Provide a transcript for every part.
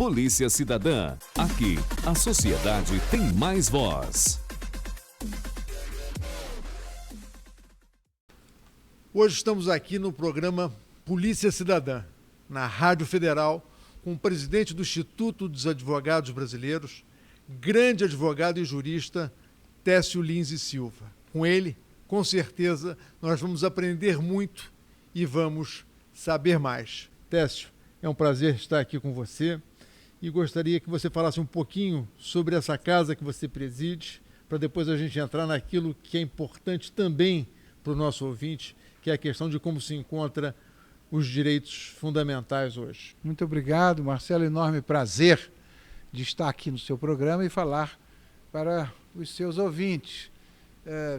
Polícia Cidadã. Aqui, a sociedade tem mais voz. Hoje estamos aqui no programa Polícia Cidadã, na Rádio Federal, com o presidente do Instituto dos Advogados Brasileiros, grande advogado e jurista, Técio Lins e Silva. Com ele, com certeza, nós vamos aprender muito e vamos saber mais. Técio, é um prazer estar aqui com você e gostaria que você falasse um pouquinho sobre essa casa que você preside, para depois a gente entrar naquilo que é importante também para o nosso ouvinte, que é a questão de como se encontra os direitos fundamentais hoje. Muito obrigado, Marcelo. Enorme prazer de estar aqui no seu programa e falar para os seus ouvintes,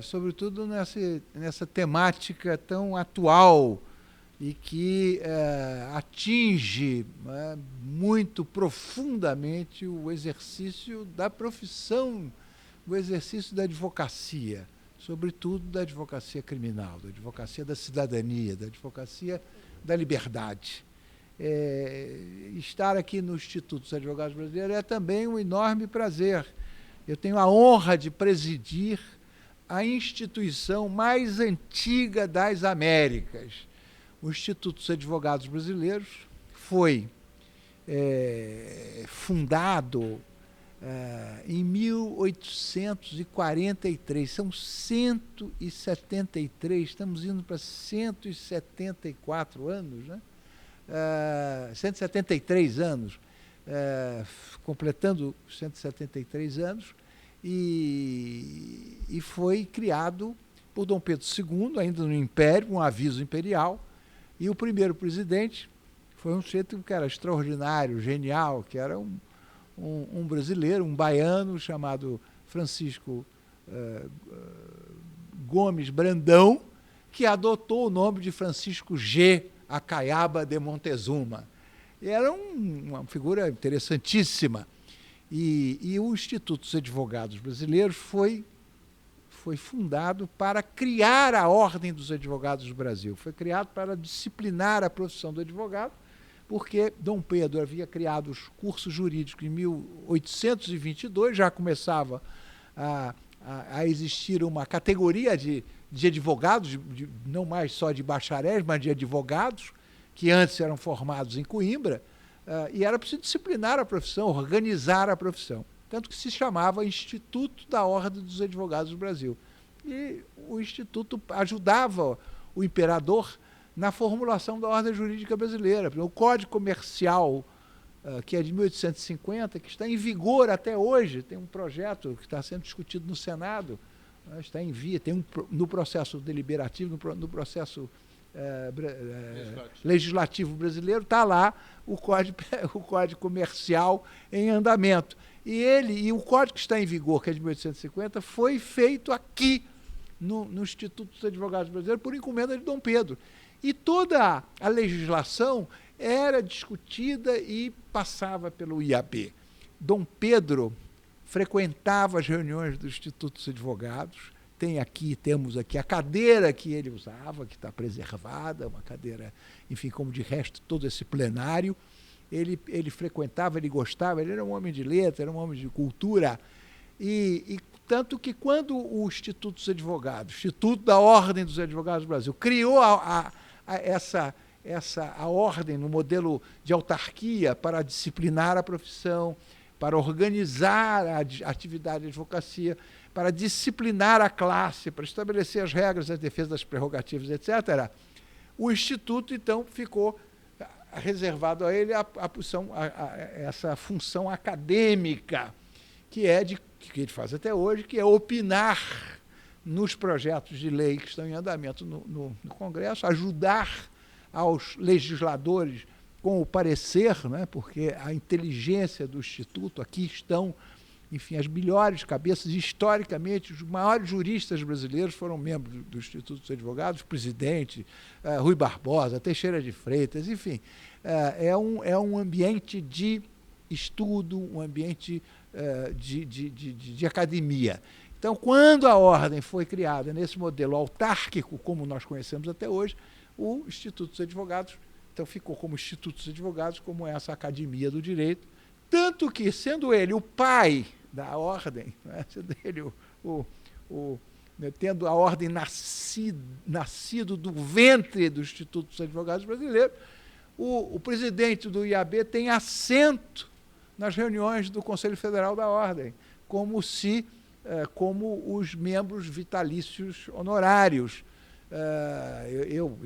sobretudo nessa temática tão atual e que atinge muito profundamente o exercício da profissão, o exercício da advocacia, sobretudo da advocacia criminal, da advocacia da cidadania, da advocacia da liberdade. Estar aqui no Instituto dos Advogados Brasileiros é também um enorme prazer. Eu tenho a honra de presidir a instituição mais antiga das Américas. O Instituto dos Advogados Brasileiros foi fundado em 1843, são 173, estamos indo para 174 anos, né? 173 anos, completando 173 anos, e foi criado por Dom Pedro II, ainda no Império, um aviso imperial, e o primeiro presidente foi um sujeito que era extraordinário, genial, que era um brasileiro, um baiano chamado Francisco Gomes Brandão, que adotou o nome de Francisco G. Acaiaba de Montezuma. Era uma figura interessantíssima. E o Instituto dos Advogados Brasileiros foi fundado para criar a Ordem dos Advogados do Brasil. Foi criado para disciplinar a profissão do advogado, porque Dom Pedro havia criado os cursos jurídicos em 1822, já começava a existir uma categoria de advogados, não mais só de bacharéis, mas de advogados, que antes eram formados em Coimbra, e era preciso disciplinar a profissão, organizar a profissão. Tanto que se chamava Instituto da Ordem dos Advogados do Brasil. E o Instituto ajudava o imperador na formulação da ordem jurídica brasileira. O Código Comercial, que é de 1850, que está em vigor até hoje, tem um projeto que está sendo discutido no Senado, está em via, tem no processo deliberativo, no processo legislativo brasileiro, está lá o Código Comercial em andamento. E o código que está em vigor, que é de 1850, foi feito aqui no Instituto dos Advogados Brasileiros por encomenda de Dom Pedro. E toda a legislação era discutida e passava pelo IAB. Dom Pedro frequentava as reuniões do Instituto dos Advogados. Temos aqui a cadeira que ele usava, que está preservada, uma cadeira, enfim, como de resto, todo esse plenário. Ele frequentava, ele gostava, ele era um homem de letra, era um homem de cultura. E tanto que quando o Instituto dos Advogados, Instituto da Ordem dos Advogados do Brasil, criou essa ordem no modelo de autarquia para disciplinar a profissão, para organizar a atividade de advocacia, para disciplinar a classe, para estabelecer as regras da defesa das prerrogativas, etc., o Instituto, então, ficou reservado a ele essa função acadêmica, que ele faz até hoje, que é opinar nos projetos de lei que estão em andamento no Congresso, ajudar aos legisladores com o parecer, né, porque a inteligência do Instituto, aqui estão, enfim, as melhores cabeças, historicamente, os maiores juristas brasileiros foram membros do Instituto dos Advogados, o presidente, Rui Barbosa, Teixeira de Freitas, enfim, é um ambiente de estudo, um ambiente de academia. Então, quando a ordem foi criada nesse modelo autárquico, como nós conhecemos até hoje, o Instituto dos Advogados, então ficou como Instituto dos Advogados, como essa academia do direito, Tanto que, sendo ele o pai da ordem, né, sendo ele tendo a ordem nascido do ventre do Instituto dos Advogados Brasileiros, o presidente do IAB tem assento nas reuniões do Conselho Federal da Ordem, como os membros vitalícios honorários. Eu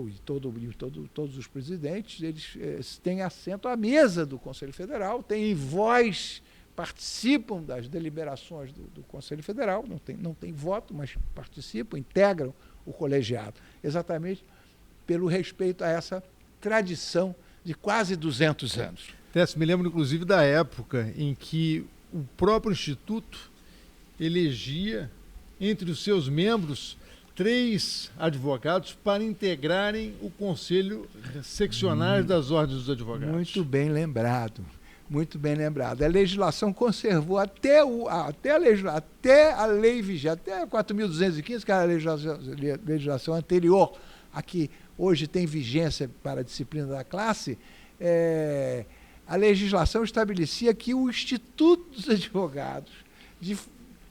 e todos os presidentes, eles têm assento à mesa do Conselho Federal, têm voz, participam das deliberações do Conselho Federal, não tem voto, mas participam, integram o colegiado, exatamente pelo respeito a essa tradição de quase 200 anos. Técio, me lembro inclusive da época em que o próprio Instituto elegia entre os seus membros 3 advogados para integrarem o Conselho Seccionário das Ordens dos Advogados. Muito bem lembrado. Muito bem lembrado. A legislação conservou até a lei vigente, até 4.215, que era a legislação anterior, a que hoje tem vigência para a disciplina da classe, a legislação estabelecia que o Instituto dos Advogados,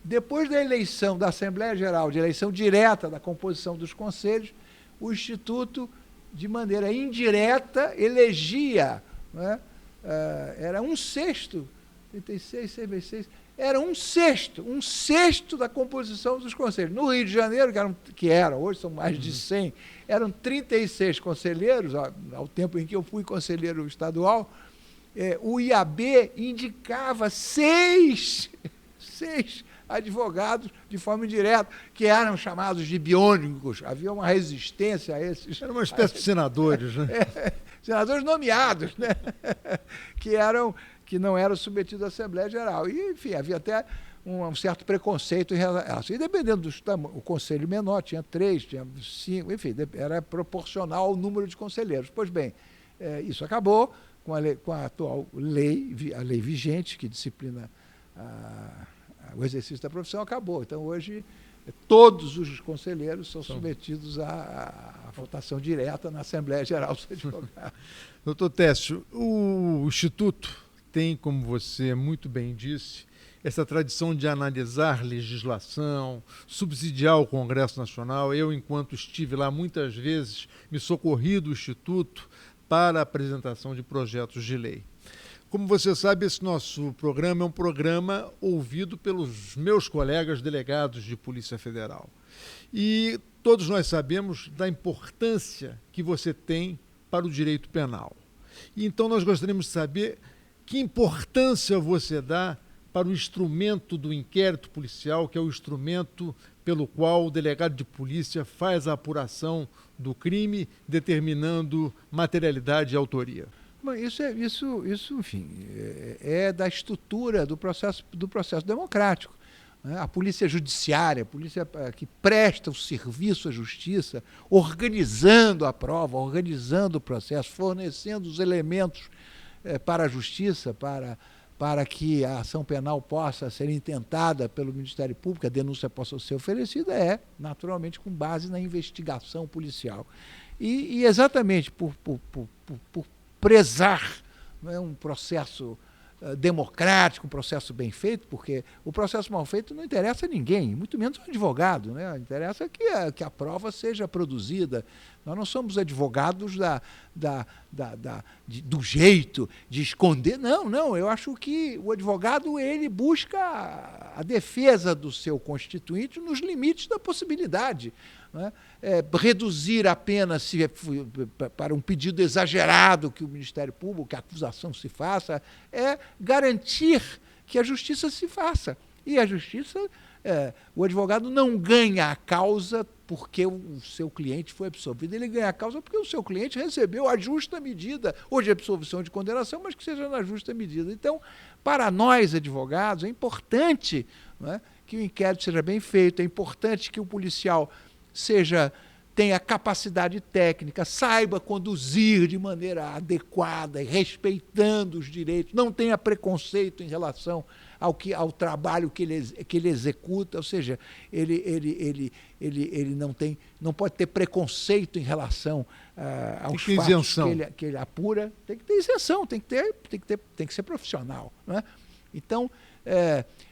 depois da eleição da Assembleia Geral, de eleição direta da composição dos conselhos, o Instituto, de maneira indireta, elegia, né, era 1/6, 36, 6 vezes 6, era 1/6 da composição dos conselhos. No Rio de Janeiro, hoje são mais de 100, eram 36 conselheiros, ao tempo em que eu fui conselheiro estadual, o IAB indicava 6 advogados de forma indireta, que eram chamados de biônicos. Havia uma resistência a esses... Era uma espécie de senadores, né? Senadores nomeados, né? que não eram submetidos à Assembleia Geral. E, enfim, havia até um certo preconceito em relação. E dependendo do tamanho, o conselho menor tinha 3, tinha 5, enfim, era proporcional ao número de conselheiros. Pois bem, isso acabou com a atual lei, a lei vigente, que disciplina o exercício da profissão, acabou. Então, hoje, todos os conselheiros são submetidos à votação direta na Assembleia Geral dos Advogados. Doutor Técio, o Instituto tem, como você muito bem disse, essa tradição de analisar legislação, subsidiar o Congresso Nacional. Eu, enquanto estive lá muitas vezes, me socorri do Instituto para a apresentação de projetos de lei. Como você sabe, esse nosso programa é um programa ouvido pelos meus colegas delegados de Polícia Federal. E todos nós sabemos da importância que você tem para o direito penal. E então nós gostaríamos de saber que importância você dá para o instrumento do inquérito policial, que é o instrumento pelo qual o delegado de polícia faz a apuração do crime, determinando materialidade e autoria. Isso, enfim, é da estrutura do processo democrático. Né? A polícia judiciária, a polícia que presta o serviço à justiça, organizando a prova, organizando o processo, fornecendo os elementos para a justiça, para que a ação penal possa ser intentada pelo Ministério Público, a denúncia possa ser oferecida, naturalmente com base na investigação policial. E exatamente por prezar, não é, um processo democrático, um processo bem feito, porque o processo mal feito não interessa a ninguém, muito menos ao advogado, né? Interessa que a prova seja produzida. Nós não somos advogados do jeito de esconder. Não, eu acho que o advogado ele busca a defesa do seu constituinte nos limites da possibilidade. Né? Reduzir a pena para um pedido exagerado que o Ministério Público, que a acusação se faça, é garantir que a justiça se faça. E a justiça, o advogado não ganha a causa porque o seu cliente foi absolvido, ele ganha a causa porque o seu cliente recebeu a justa medida, ou de absolvição ou de condenação, mas que seja na justa medida. Então, para nós, advogados, é importante, não é, que o inquérito seja bem feito, é importante que o policial seja tenha capacidade técnica, saiba conduzir de maneira adequada e respeitando os direitos, não tenha preconceito em relação ao trabalho que ele executa, ou seja, ele não pode ter preconceito em relação aos fatos que ele apura. Tem que ter isenção, tem que ser profissional, né? Então,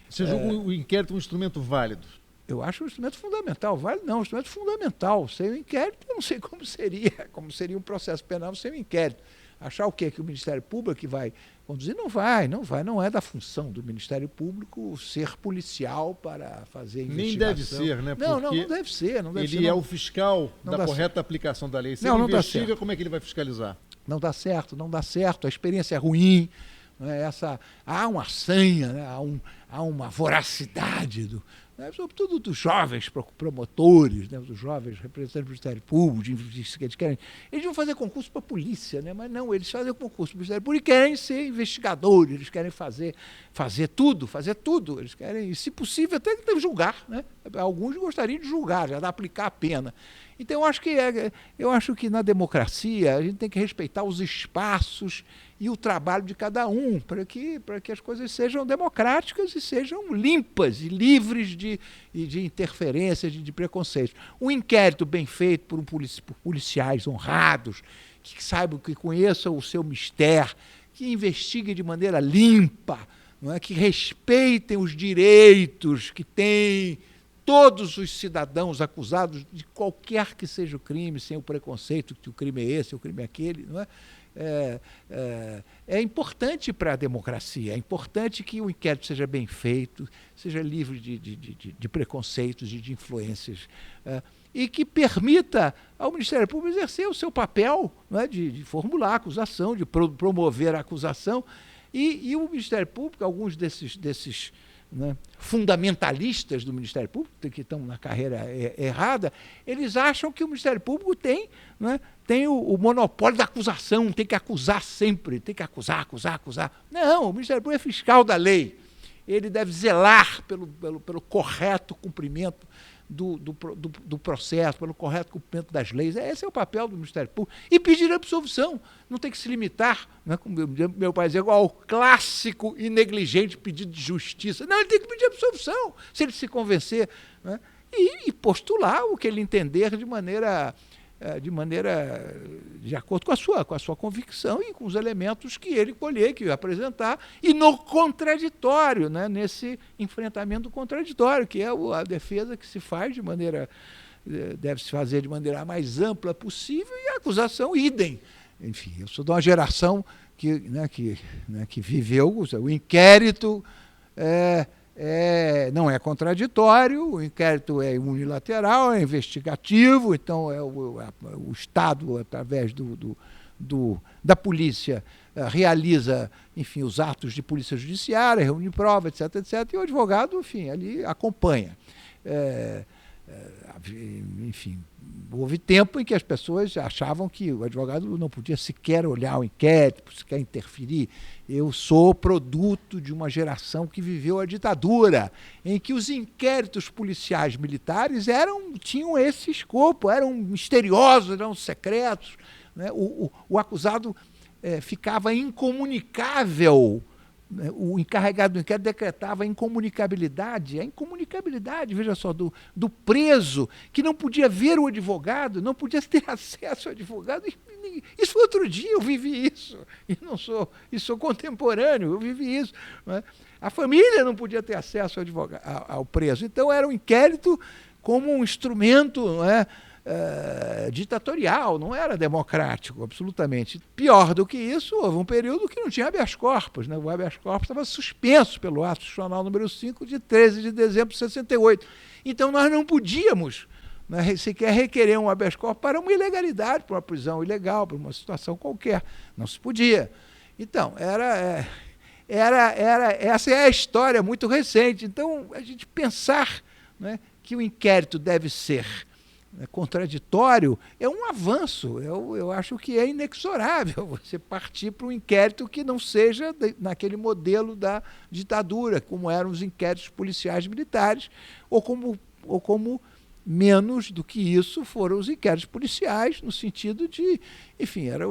você julga o inquérito um instrumento válido? Eu acho um instrumento fundamental. Vale não, um instrumento fundamental. Sem o inquérito, eu não sei como seria um processo penal sem o inquérito. Achar o quê? Que o Ministério Público que vai conduzir? Não é da função do Ministério Público ser policial para fazer investigação. Nem deve ser, né? Não deve ser. Ele é o fiscal da correta aplicação da lei. Se ele investiga, como é que ele vai fiscalizar? Não dá certo. A experiência é ruim. Há uma sanha, né? Há uma voracidade sobretudo dos jovens promotores, né, dos jovens representantes do Ministério Público, eles vão fazer concurso para a polícia, né, mas não, eles fazem concurso para o Ministério Público e querem ser investigadores, eles querem fazer tudo, eles querem, se possível, até julgar, né? Alguns gostariam de julgar, já de aplicar a pena. Então, eu acho que na democracia a gente tem que respeitar os espaços e o trabalho de cada um, para que as coisas sejam democráticas e sejam limpas e livres de interferências, de preconceitos. Um inquérito bem feito por policiais honrados, que saibam, que conheçam o seu mistério, que investiguem de maneira limpa, não é? Que respeitem os direitos que têm todos os cidadãos acusados de qualquer que seja o crime, sem o preconceito que o crime é esse, o crime é aquele, não é? É importante para a democracia, é importante que o inquérito seja bem feito, seja livre de preconceitos, de influências, e que permita ao Ministério Público exercer o seu papel, não é? de formular a acusação, de promover a acusação, e o Ministério Público, alguns desses né, fundamentalistas do Ministério Público, que estão na carreira errada, eles acham que o Ministério Público tem o monopólio da acusação, tem que acusar sempre, tem que acusar. Não, o Ministério Público é fiscal da lei. Ele deve zelar pelo correto cumprimento do processo, pelo correto cumprimento das leis. Esse é o papel do Ministério Público. E pedir absolvição. Não tem que se limitar, né, como meu pai dizia, ao clássico e negligente pedido de justiça. Não, ele tem que pedir absolvição, se ele se convencer, né, e postular o que ele entender de maneira de acordo com a sua convicção e com os elementos que ele colher, que apresentar, e no contraditório, né, nesse enfrentamento contraditório, que é a defesa que se faz deve se fazer de maneira mais ampla possível, e a acusação idem. Enfim, eu sou de uma geração que viveu o inquérito, não é contraditório, o inquérito é unilateral, é investigativo, então o Estado, através da polícia, realiza, enfim, os atos de polícia judiciária, reúne prova, etc., e o advogado, enfim, ali acompanha. Enfim, houve tempo em que as pessoas achavam que o advogado não podia sequer olhar o inquérito, sequer interferir. Eu sou produto de uma geração que viveu a ditadura, em que os inquéritos policiais militares tinham esse escopo, eram misteriosos, eram secretos, né? O acusado ficava incomunicável. O encarregado do inquérito decretava a incomunicabilidade, veja só, do preso, que não podia ver o advogado, não podia ter acesso ao advogado. Isso foi outro dia, eu vivi isso, e sou contemporâneo, eu vivi isso. Não é? A família não podia ter acesso ao preso. Então era um inquérito como um instrumento, não é? Ditatorial, não era democrático, absolutamente. Pior do que isso, houve um período que não tinha habeas corpus, né? O habeas corpus estava suspenso pelo ato institucional número 5 de 13 de dezembro de 68. Então nós não podíamos, né, sequer requerer um habeas corpus para uma ilegalidade, para uma prisão ilegal, para uma situação qualquer. Não se podia. Então, essa é a história muito recente. Então, a gente pensar, né, que o inquérito deve ser contraditório é um avanço. Eu acho que é inexorável você partir para um inquérito que não seja naquele modelo da ditadura, como eram os inquéritos policiais militares, ou como menos do que isso foram os inquéritos policiais, no sentido de, enfim, era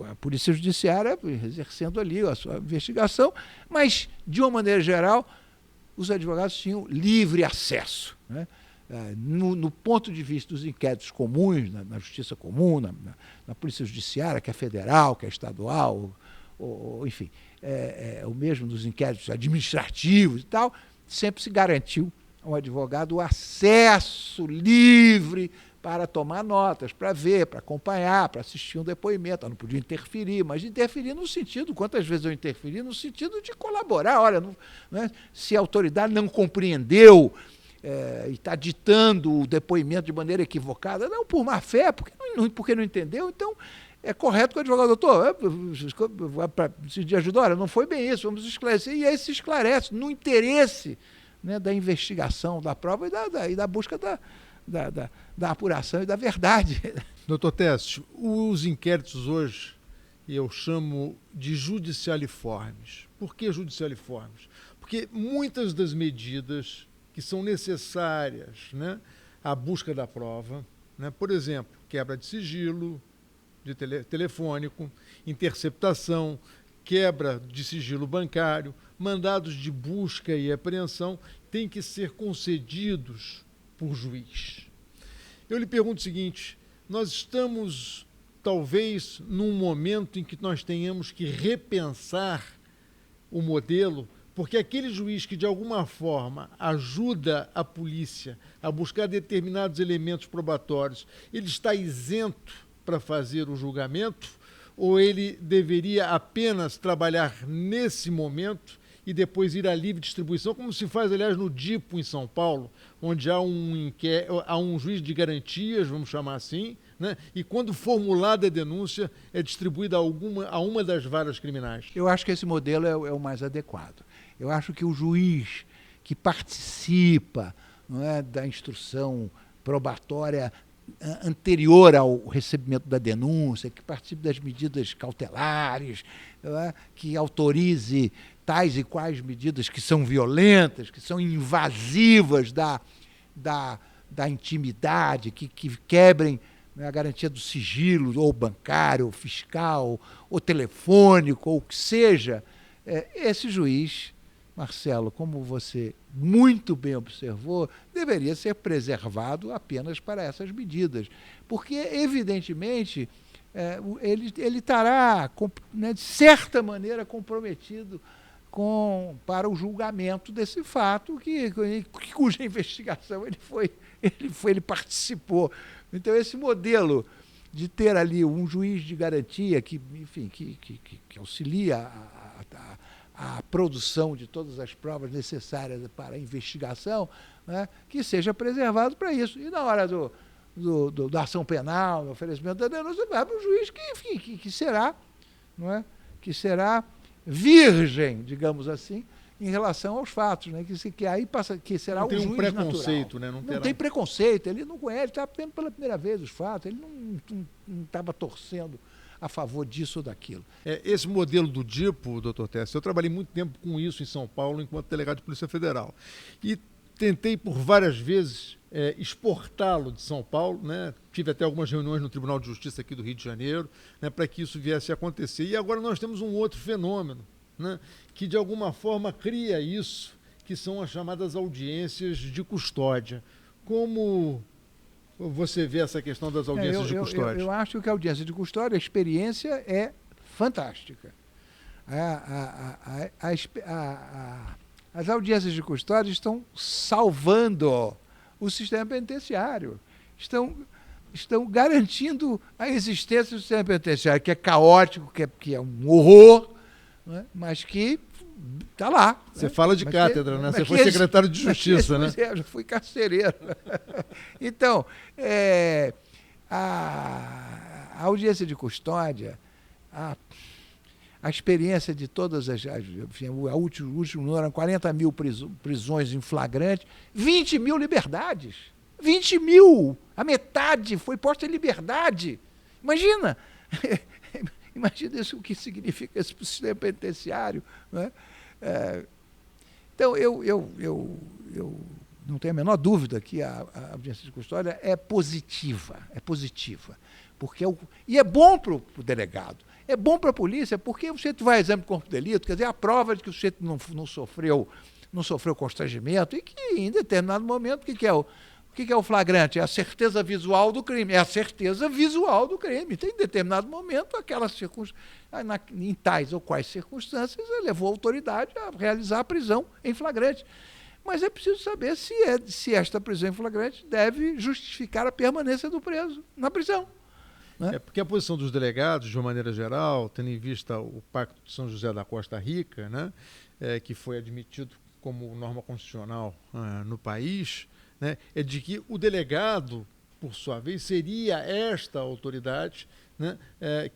a Polícia Judiciária exercendo ali a sua investigação, mas, de uma maneira geral, os advogados tinham livre acesso, né? No ponto de vista dos inquéritos comuns, na justiça comum, na Polícia Judiciária, que é federal, que é estadual, enfim, o mesmo dos inquéritos administrativos e tal, sempre se garantiu ao advogado o acesso livre para tomar notas, para ver, para acompanhar, para assistir um depoimento. Eu não podia interferir, mas interferir no sentido, quantas vezes eu interferi, no sentido de colaborar. Olha, né, se a autoridade não compreendeu e está ditando o depoimento de maneira equivocada, não por má fé, porque não entendeu, então é correto que o advogado, doutor, se de ajudar, olha, não foi bem isso, vamos esclarecer, e aí se esclarece, no interesse, né, da investigação, da prova e da busca da apuração e da verdade. Doutor Técio, os inquéritos hoje eu chamo de judicialiformes. Por que judicialiformes? Porque muitas das medidas que são necessárias, né, à busca da prova, né, por exemplo, quebra de sigilo de telefônico, interceptação, quebra de sigilo bancário, mandados de busca e apreensão têm que ser concedidos por juiz. Eu lhe pergunto o seguinte, nós estamos talvez num momento em que nós tenhamos que repensar o modelo, porque aquele juiz que de alguma forma ajuda a polícia a buscar determinados elementos probatórios, ele está isento para fazer o julgamento, ou ele deveria apenas trabalhar nesse momento e depois ir à livre distribuição, como se faz, aliás, no DIPO em São Paulo, onde há um juiz de garantias, vamos chamar assim, né? E quando formulada a denúncia, é distribuída a uma das varas criminais. Eu acho que esse modelo é o mais adequado. Eu acho que o juiz que participa, não é, da instrução probatória anterior ao recebimento da denúncia, que participe das medidas cautelares, não é, que autorize tais e quais medidas que são violentas, que são invasivas da intimidade, que quebrem, né, a garantia do sigilo, ou bancário, ou fiscal, ou telefônico, ou o que seja, esse juiz, Marcelo, como você muito bem observou, deveria ser preservado apenas para essas medidas, porque, evidentemente, ele estará, né, de certa maneira, comprometido para o julgamento desse fato, cuja investigação ele participou. Então, esse modelo de ter ali um juiz de garantia que, enfim, que auxilia a produção de todas as provas necessárias para a investigação, né, que seja preservado para isso. E na hora da ação penal, do oferecimento da denúncia, vai para um juiz que será, não é, que será virgem, digamos assim, em relação aos fatos, né? Que aí passa, que será o juiz natural. Não tem um preconceito, né? Não tem preconceito, ele não conhece, ele está vendo pela primeira vez os fatos, ele não estava torcendo a favor disso ou daquilo. Esse modelo do DIPO, doutor Técio, eu trabalhei muito tempo com isso em São Paulo, enquanto delegado de Polícia Federal. E tentei por várias vezes exportá-lo de São Paulo, né? Tive até algumas reuniões no Tribunal de Justiça aqui do Rio de Janeiro, né, para que isso viesse a acontecer. E agora nós temos um outro fenômeno, né, que de alguma forma cria isso, que são as chamadas audiências de custódia. Como você vê essa questão das audiências de custódia? Eu acho que a audiência de custódia, a experiência é fantástica. As audiências de custódia estão salvando o sistema penitenciário, estão garantindo a existência do sistema penitenciário, que é caótico, que é um horror, né, mas que está lá. Você, né, fala de cátedra, né? Você foi secretário de Justiça, né? Eu já fui carcereiro. Então, a audiência de custódia, a experiência de todas o último número eram 40 mil prisões em flagrante, 20 mil liberdades. 20 mil! A metade foi posta em liberdade. Imagina! Imagina isso, o que significa esse sistema penitenciário. Né? Então, eu não tem a menor dúvida que a audiência de custódia é positiva, porque e é bom para o delegado, é bom para a polícia, porque o sujeito vai a exame de corpo de delito, quer dizer, a prova de que o sujeito não sofreu constrangimento, e que em determinado momento, o que é o flagrante? É a certeza visual do crime. É a certeza visual do crime. Então, em determinado momento, em tais ou quais circunstâncias, levou a autoridade a realizar a prisão em flagrante. Mas é preciso saber se esta prisão em flagrante deve justificar a permanência do preso na prisão. Né? É porque a posição dos delegados, de uma maneira geral, tendo em vista o Pacto de São José da Costa Rica, né, que foi admitido como norma constitucional no país, né, é de que o delegado, por sua vez, seria esta autoridade, né,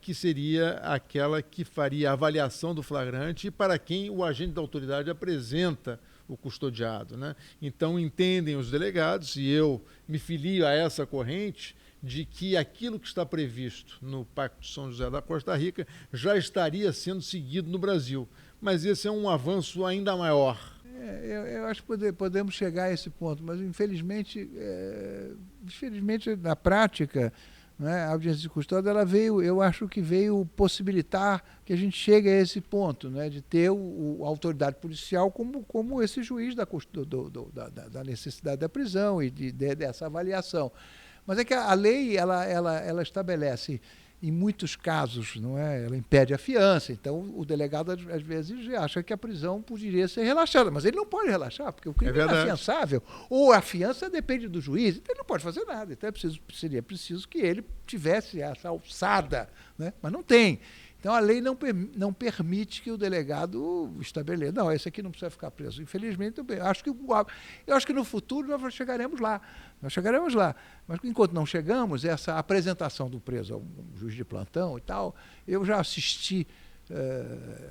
que seria aquela que faria a avaliação do flagrante e para quem o agente da autoridade apresenta o custodiado. Né? Então, entendem os delegados, e eu me filio a essa corrente, de que aquilo que está previsto no Pacto de São José da Costa Rica já estaria sendo seguido no Brasil. Mas esse é um avanço ainda maior. Eu acho que podemos chegar a esse ponto, mas infelizmente na prática, né, a audiência de custódia eu acho que veio possibilitar que a gente chegue a esse ponto, né, de ter a autoridade policial como esse juiz da necessidade da prisão e dessa avaliação. Mas é que a lei ela estabelece, em muitos casos, não é? Ela impede a fiança, então o delegado às vezes acha que a prisão poderia ser relaxada, mas ele não pode relaxar, porque o crime é inafiançável, ou a fiança depende do juiz, então ele não pode fazer nada, então seria preciso que ele tivesse essa alçada, né? Mas não tem. Então a lei não permite que o delegado estabeleça. Não, esse aqui não precisa ficar preso. Infelizmente, eu acho que no futuro nós chegaremos lá. Mas enquanto não chegamos, essa apresentação do preso ao juiz de plantão e tal, eu já assisti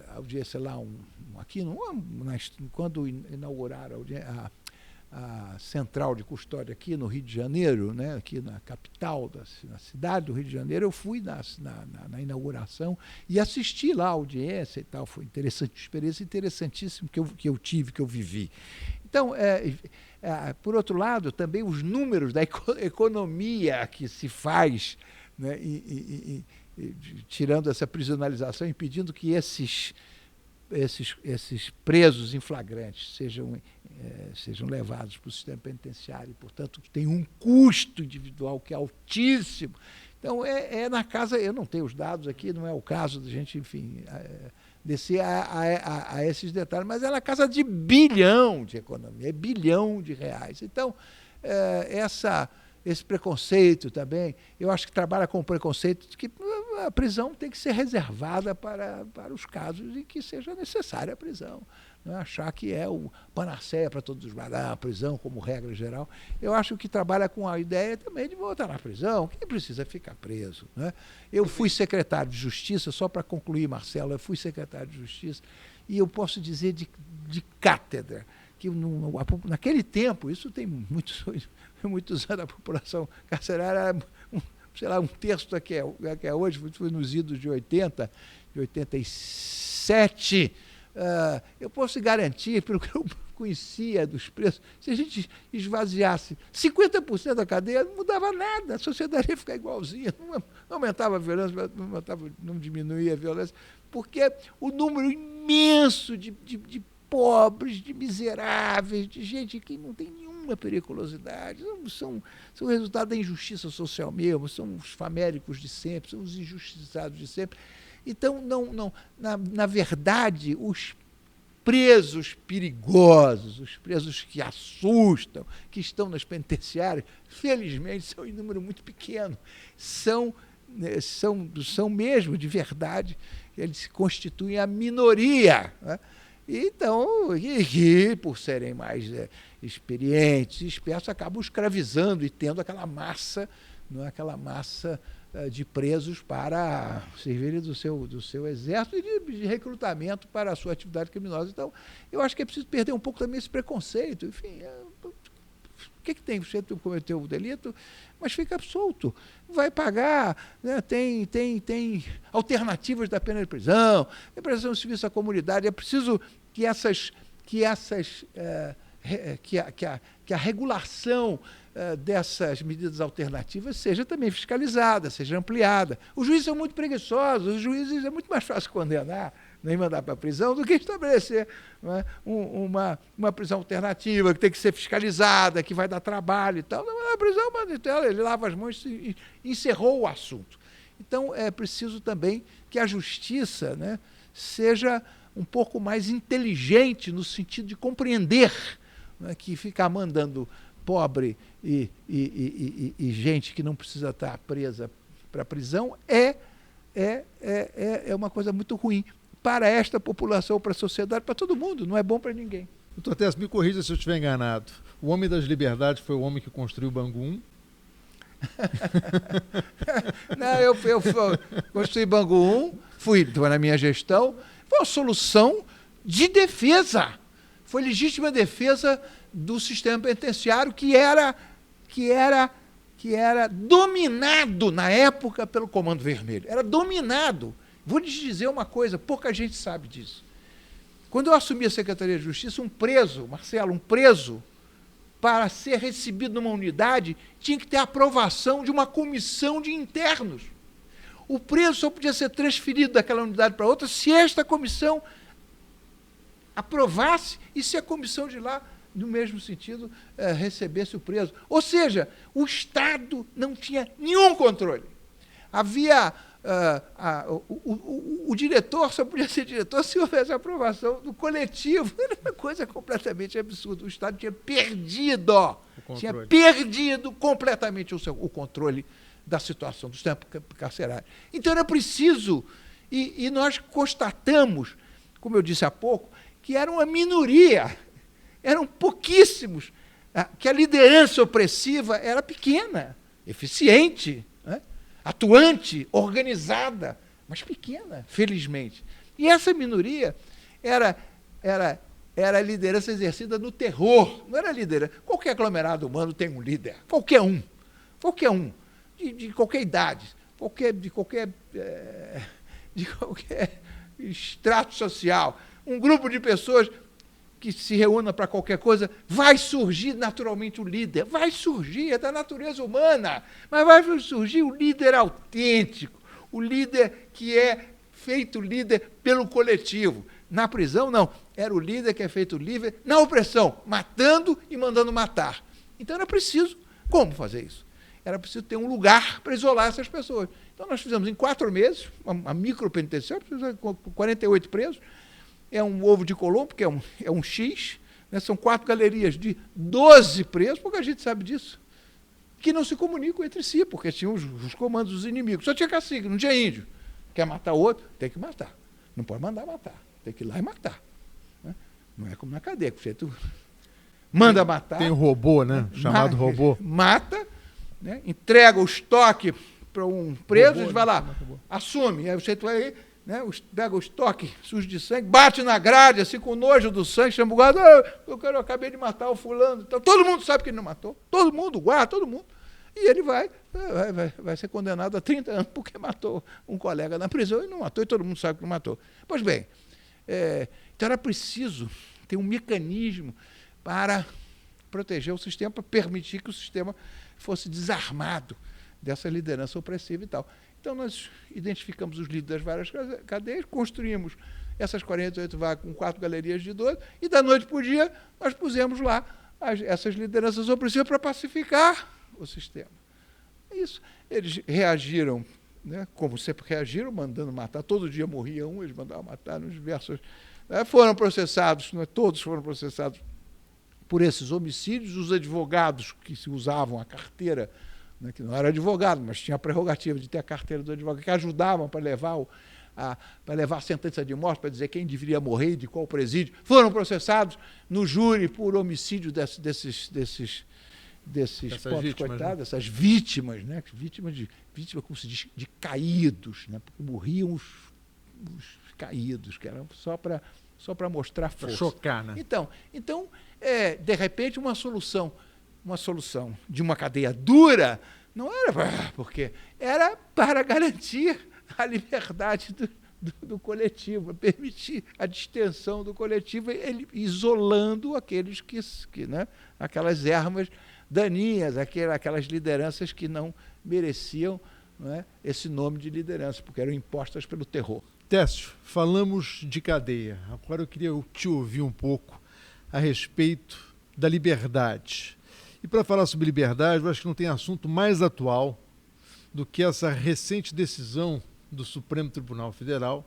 a audiência lá quando inauguraram a central de custódia aqui no Rio de Janeiro, né, aqui na capital, na cidade do Rio de Janeiro, eu fui na inauguração e assisti lá a audiência e tal. Foi interessante, experiência interessantíssima que eu vivi. Então, por outro lado, também os números da economia que se faz, né, tirando essa prisionalização, impedindo que esses presos em flagrantes sejam levados para o sistema penitenciário, portanto, tem um custo individual que é altíssimo. Então, na casa, eu não tenho os dados aqui, não é o caso da gente, enfim, descer a esses detalhes, mas é na casa de bilhão de economia, é bilhão de reais. Então, esse preconceito também, eu acho que trabalha com o preconceito de que a prisão tem que ser reservada para os casos em que seja necessária a prisão. Não é achar que é o panaceia para todos os lados, a prisão como regra geral. Eu acho que trabalha com a ideia também de voltar na prisão, quem precisa ficar preso. Né? Eu fui secretário de Justiça, só para concluir, Marcelo, eu fui secretário de Justiça, e eu posso dizer de cátedra, que naquele tempo, isso tem muitos anos, a população carcerária era um terço da que é hoje, foi nos idos de 80, de 87. Eu posso garantir, pelo que eu conhecia dos presos, se a gente esvaziasse 50% da cadeia, não mudava nada, a sociedade ia ficar igualzinha, não aumentava a violência, não diminuía a violência, porque o número imenso de pobres, de miseráveis, de gente que não tem nenhuma periculosidade, são resultado da injustiça social mesmo, são os famélicos de sempre, são os injustiçados de sempre. Então, na verdade, os presos perigosos, os presos que assustam, que estão nas penitenciárias, felizmente, são em número muito pequeno. São mesmo, de verdade, eles se constituem a minoria. Né? Então, e por serem mais experientes, espertos, acabam escravizando e tendo aquela massa, não é, aquela massa de presos para servirem do seu exército e de recrutamento para a sua atividade criminosa. Então, eu acho que é preciso perder um pouco também esse preconceito. Enfim, o que tem? Você cometeu o delito, mas fica solto. Vai pagar, né? Tem alternativas da pena de prisão, tem prestação de serviço à comunidade. É preciso que que a regulação dessas medidas alternativas seja também fiscalizada, seja ampliada. Os juízes são muito preguiçosos, os juízes é muito mais fácil condenar, nem mandar para a prisão, do que estabelecer, não é, uma prisão alternativa, que tem que ser fiscalizada, que vai dar trabalho e tal. Não, a prisão, ele lava as mãos e encerrou o assunto. Então, é preciso também que a justiça, né, seja um pouco mais inteligente no sentido de compreender, né, que ficar mandando pobre e gente que não precisa estar presa para a prisão é uma coisa muito ruim para esta população, para a sociedade, para todo mundo, não é bom para ninguém. Doutor Tércio, me corrija se eu estiver enganado. O homem das liberdades foi o homem que construiu o Bangu 1? Não, eu construí Bangu 1, foi na minha gestão, foi uma solução de defesa, foi legítima defesa do sistema penitenciário que era dominado na época pelo Comando Vermelho. Era dominado. Vou lhes dizer uma coisa, pouca gente sabe disso. Quando eu assumi a Secretaria de Justiça, um preso, Marcelo, para ser recebido numa unidade, tinha que ter a aprovação de uma comissão de internos. O preso só podia ser transferido daquela unidade para outra se esta comissão aprovasse e se a comissão de lá, no mesmo sentido, recebesse o preso. Ou seja, o Estado não tinha nenhum controle. Havia... o diretor só podia ser diretor se houvesse a aprovação do coletivo. Era uma coisa completamente absurda. O Estado tinha perdido completamente o controle da situação do sistema carcerário. Então era preciso, e nós constatamos, como eu disse há pouco, que era uma minoria, eram pouquíssimos, que a liderança opressiva era pequena, eficiente, né? Atuante, organizada, mas pequena, felizmente. E essa minoria era a liderança exercida no terror, não era liderança. Qualquer aglomerado humano tem um líder, qualquer um, de qualquer idade, de qualquer extrato social. Um grupo de pessoas que se reúna para qualquer coisa, vai surgir naturalmente o líder, vai surgir, é da natureza humana, mas vai surgir o líder autêntico, o líder que é feito líder pelo coletivo. Na prisão, não, era o líder que é feito líder na opressão, matando e mandando matar. Então era preciso, como fazer isso? Era preciso ter um lugar para isolar essas pessoas. Então nós fizemos em 4 meses, uma micropenitenciária, 48 presos, é um ovo de Colombo, que é um X, né? São 4 galerias de 12 presos, porque a gente sabe disso, que não se comunicam entre si, porque tinham os comandos dos inimigos. Só tinha cacique, não tinha índio. Quer matar outro? Tem que matar. Não pode mandar matar. Tem que ir lá e matar. Né? Não é como na cadeia, porque tu manda matar. Tem o robô, né? Chamado robô. Mata, né? Entrega o estoque para um preso, ele vai lá, assume. Aí você vai... Né, pega o estoque sujo de sangue, bate na grade, assim, com nojo do sangue, chama o guarda, eu acabei de matar o fulano. Então, todo mundo sabe que ele não matou, todo mundo, o guarda, todo mundo. E ele vai ser condenado a 30 anos porque matou um colega na prisão e não matou, e todo mundo sabe que não matou. Pois bem, então era preciso ter um mecanismo para proteger o sistema, para permitir que o sistema fosse desarmado dessa liderança opressiva e tal. Então, nós identificamos os líderes das várias cadeias, construímos essas 48 vagas com 4 galerias de 12, e da noite para o dia nós pusemos lá essas lideranças opressivas para pacificar o sistema. Isso. Eles reagiram, né, como sempre reagiram, mandando matar. Todo dia morria um, eles mandavam matar nos diversos... foram processados, não é, todos foram processados por esses homicídios. Os advogados que se usavam a carteira, que não era advogado, mas tinha a prerrogativa de ter a carteira do advogado, que ajudavam para levar a sentença de morte, para dizer quem deveria morrer e de qual presídio, foram processados no júri por homicídio desses pobres coitados, dessas vítimas, né? Vítimas, como se diz, de caídos, né? Porque morriam os caídos, que eram só para mostrar força. Para chocar, né? Então, de repente, uma solução de uma cadeia dura não era porque era para garantir a liberdade do coletivo, a permitir a distensão do coletivo, ele isolando aqueles que né, aquelas ervas daninhas, aquelas lideranças que não mereciam, né, esse nome de liderança, porque eram impostas pelo terror. Técio, falamos de cadeia. Agora eu queria te ouvir um pouco a respeito da liberdade. E para falar sobre liberdade, eu acho que não tem assunto mais atual do que essa recente decisão do Supremo Tribunal Federal,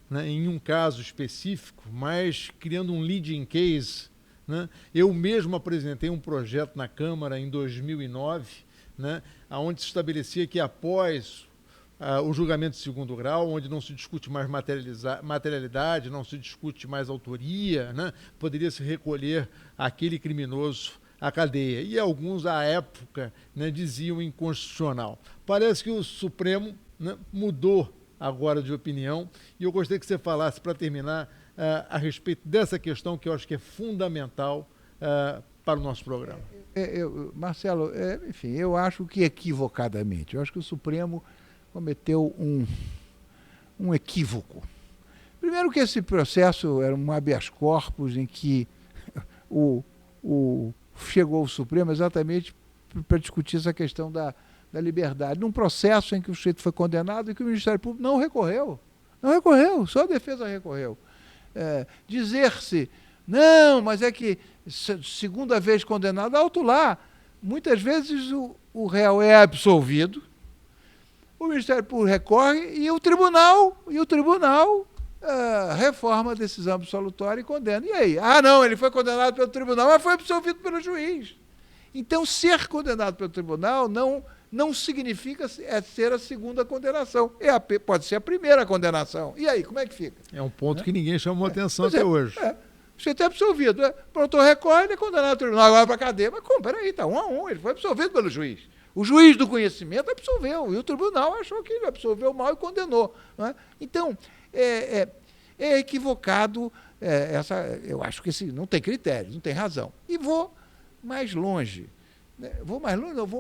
né, em um caso específico, mas criando um leading case, né? Eu mesmo apresentei um projeto na Câmara em 2009, né, onde se estabelecia que após o julgamento de segundo grau, onde não se discute mais materialidade, não se discute mais autoria, né, poderia se recolher aquele criminoso à cadeia. E alguns, à época, né, diziam inconstitucional. Parece que o Supremo, né, mudou agora de opinião, e eu gostaria que você falasse, para terminar, a respeito dessa questão que eu acho que é fundamental para o nosso programa. Marcelo, enfim, eu acho que equivocadamente, eu acho que o Supremo cometeu um equívoco. Primeiro que esse processo era um habeas corpus em que chegou o Supremo exatamente para discutir essa questão da liberdade, num processo em que o sujeito foi condenado e que o Ministério Público não recorreu, só a defesa recorreu. Dizer-se, não, mas é que segunda vez condenado, alto lá, muitas vezes o réu é absolvido, o Ministério Público recorre e o tribunal reforma a decisão absolutória e condena. E aí? Ah, não, ele foi condenado pelo tribunal, mas foi absolvido pelo juiz. Então, ser condenado pelo tribunal não significa ser a segunda condenação. Pode ser a primeira condenação. E aí, como é que fica? É um ponto que ninguém chamou atenção até hoje. Você está absolvido. Pronto, recorre, ele é condenado ao tribunal, agora para a cadeia. Mas como? Peraí, está 1-1, ele foi absolvido pelo juiz. O juiz do conhecimento absolveu, e o tribunal achou que ele absolveu mal e condenou. Não é? Então, é equivocado, eu acho que não tem critério, não tem razão. E vou mais longe. Vou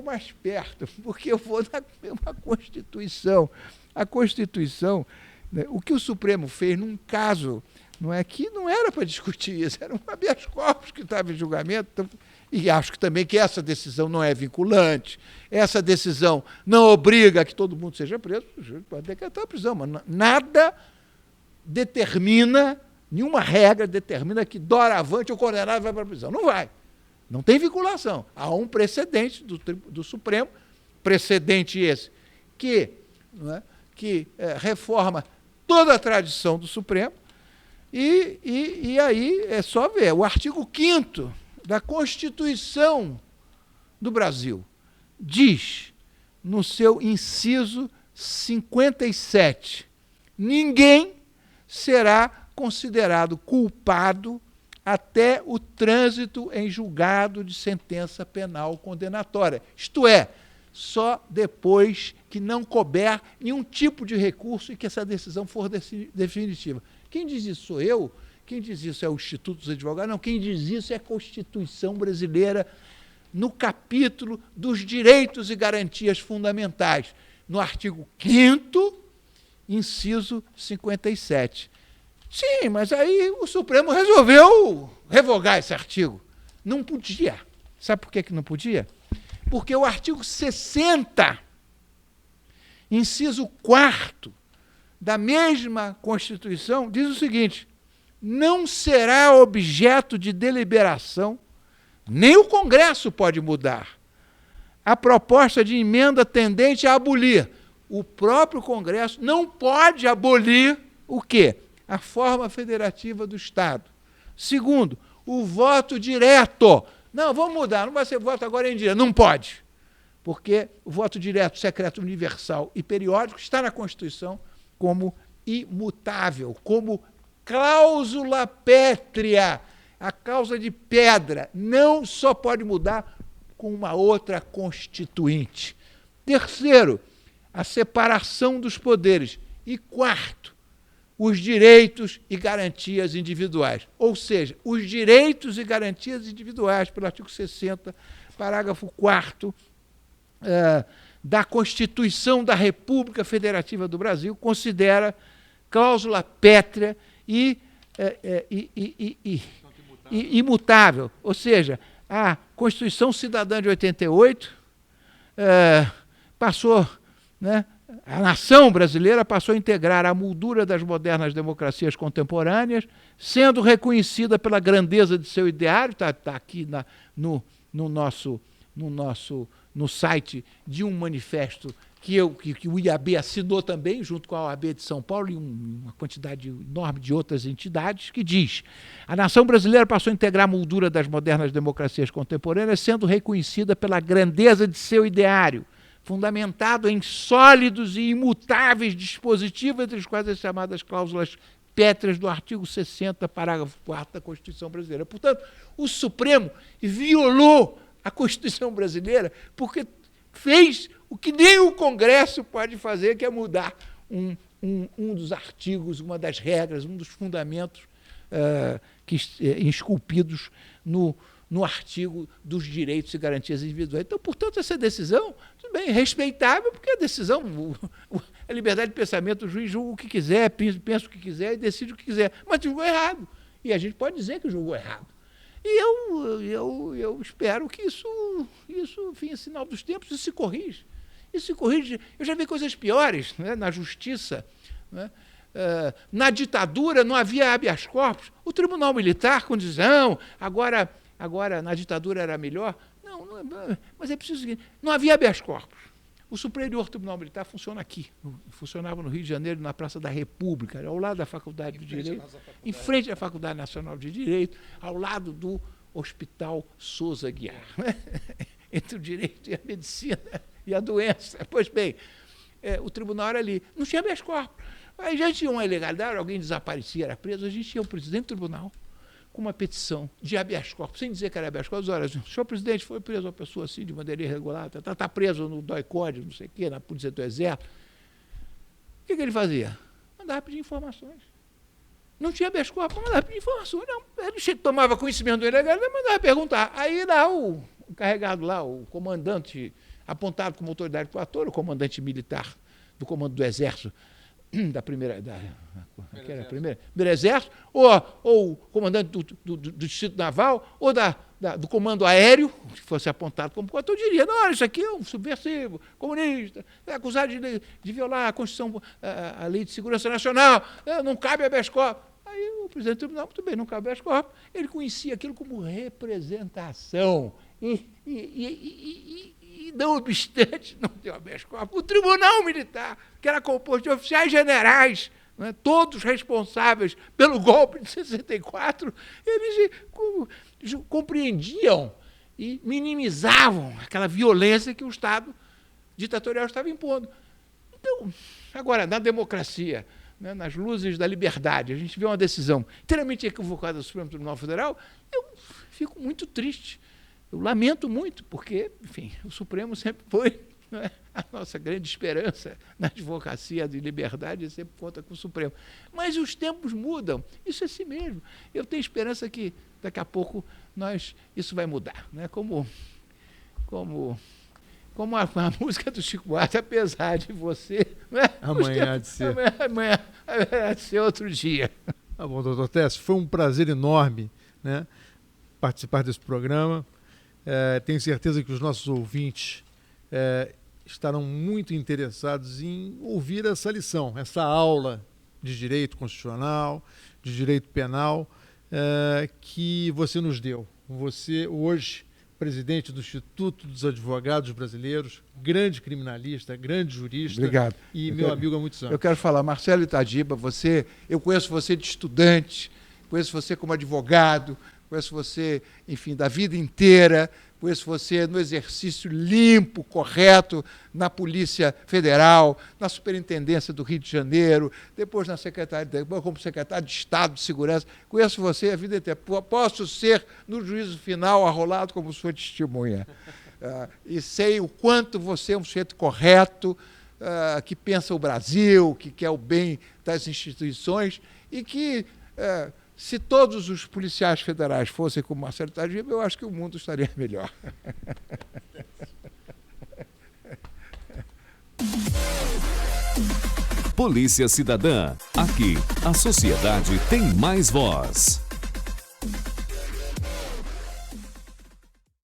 mais perto, porque eu vou na Constituição. A Constituição, né, o que o Supremo fez num caso, não é que não era para discutir isso, era um habeas corpus que estava em julgamento, então, e acho que também que essa decisão não é vinculante, essa decisão não obriga a que todo mundo seja preso, o juiz pode decretar a prisão, mas nada determina, nenhuma regra determina que doravante o condenado vai para a prisão. Não vai. Não tem vinculação. Há um precedente do Supremo, precedente esse, que reforma toda a tradição do Supremo, e aí é só ver. O artigo 5º da Constituição do Brasil diz, no seu inciso 57, ninguém será considerado culpado até o trânsito em julgado de sentença penal condenatória. Isto é, só depois que não couber nenhum tipo de recurso e que essa decisão for definitiva. Quem diz isso sou eu? Quem diz isso é o Instituto dos Advogados? Não, quem diz isso é a Constituição brasileira, no capítulo dos direitos e garantias fundamentais, no artigo 5º, inciso 57. Sim, mas aí o Supremo resolveu revogar esse artigo. Não podia. Sabe por que não podia? Porque o artigo 60, inciso 4º, da mesma Constituição, diz o seguinte: não será objeto de deliberação, nem o Congresso pode mudar, a proposta de emenda tendente a abolir. O próprio Congresso não pode abolir o quê? A forma federativa do Estado. Segundo, o voto direto. Não, vamos mudar, não vai ser voto agora em dia. Não pode, porque o voto direto, secreto, universal e periódico está na Constituição como imutável, como cláusula pétrea, a cláusula de pedra. Não só pode mudar com uma outra constituinte. Terceiro, a separação dos poderes. E quarto, os direitos e garantias individuais. Ou seja, os direitos e garantias individuais, pelo artigo 60, parágrafo 4º, da Constituição da República Federativa do Brasil, considera cláusula pétrea e imutável. Ou seja, a Constituição Cidadã de 88 passou, né, a nação brasileira passou a integrar a moldura das modernas democracias contemporâneas, sendo reconhecida pela grandeza de seu ideário, está aqui no site de um manifesto que o IAB assinou também, junto com a OAB de São Paulo e uma quantidade enorme de outras entidades, que diz: a nação brasileira passou a integrar a moldura das modernas democracias contemporâneas, sendo reconhecida pela grandeza de seu ideário, fundamentado em sólidos e imutáveis dispositivos, entre os quais as chamadas cláusulas pétreas do artigo 60, parágrafo 4º da Constituição brasileira. Portanto, o Supremo violou a Constituição brasileira porque fez o que nem o Congresso pode fazer, que é mudar um dos artigos, uma das regras, um dos fundamentos esculpidos no artigo dos direitos e garantias individuais. Então, portanto, essa decisão, tudo bem, respeitável, porque a decisão, a liberdade de pensamento, o juiz julga o que quiser, pensa o que quiser e decide o que quiser, mas julgou errado. E a gente pode dizer que julgou errado. E eu espero que isso, enfim, é sinal dos tempos, isso se corrige. Isso se corrige. Eu já vi coisas piores, né, na justiça, né? Na ditadura não havia habeas corpus. O Tribunal Militar, com divisão, agora na ditadura era melhor. Não, mas é preciso o seguinte: não havia habeas corpus. O Superior Tribunal Militar funciona aqui. Funcionava no Rio de Janeiro, na Praça da República, ao lado da Faculdade de Direito, em frente à Faculdade Nacional de Direito, ao lado do Hospital Souza Guiar, né? Entre o direito e a medicina e a doença. Pois bem, o tribunal era ali. Não tinha habeas corpus. Aí já tinha uma ilegalidade, alguém desaparecia, era preso, a gente tinha o presidente do tribunal com uma petição de habeas corpus, sem dizer que era habeas corpus. Olha, senhor presidente, foi preso uma pessoa assim, de maneira irregular, está preso no DOI-CODE, não sei o quê, na Polícia do Exército. O que ele fazia? Mandava pedir informações. Não tinha habeas corpus, mandava pedir informações. Não, ele tomava conhecimento do ilegal, ele mandava perguntar. Aí lá o encarregado lá, o comandante apontado como autoridade coatora, o comandante militar do comando do Exército, da primeira Exército, ou o comandante do Distrito Naval, ou do comando aéreo, que fosse apontado como coator, diria: não, isso aqui é um subversivo, comunista, é acusado de violar a Constituição, a Lei de Segurança Nacional, não cabe habeas corpus. Aí o presidente do tribunal, muito bem, não cabe habeas corpus, ele conhecia aquilo como representação, e não obstante, não deu habeas corpus. O Tribunal Militar, que era composto de oficiais generais, né, todos responsáveis pelo golpe de 64, eles compreendiam e minimizavam aquela violência que o Estado ditatorial estava impondo. Então, agora, na democracia, né, nas luzes da liberdade, a gente vê uma decisão inteiramente equivocada do Supremo Tribunal Federal, eu fico muito triste. Eu lamento muito, porque, enfim, o Supremo sempre foi, né, a nossa grande esperança na advocacia de liberdade, e sempre conta com o Supremo. Mas os tempos mudam, isso é assim mesmo. Eu tenho esperança que daqui a pouco isso vai mudar, né? Como a música do Chico Buarque, apesar de você... Né, amanhã há de ser. Amanhã há de ser outro dia. Tá bom, doutor Técio, foi um prazer enorme, né, participar desse programa. Tenho certeza que os nossos ouvintes estarão muito interessados em ouvir essa lição, essa aula de direito constitucional, de direito penal, que você nos deu. Você, hoje, presidente do Instituto dos Advogados Brasileiros, grande criminalista, grande jurista. Obrigado. E meu amigo há muitos anos. Eu quero falar, Marcelo Itadiba, eu conheço você de estudante, conheço você como advogado, conheço você, enfim, da vida inteira, conheço você no exercício limpo, correto, na Polícia Federal, na Superintendência do Rio de Janeiro, depois como secretário de Estado de Segurança. Conheço você a vida inteira. Posso ser, no juízo final, arrolado como sua testemunha. E sei o quanto você é um sujeito correto, que pensa o Brasil, que quer o bem das instituições e que... se todos os policiais federais fossem como Marcelo Itadiba, eu acho que o mundo estaria melhor. Polícia Cidadã. Aqui, a sociedade tem mais voz.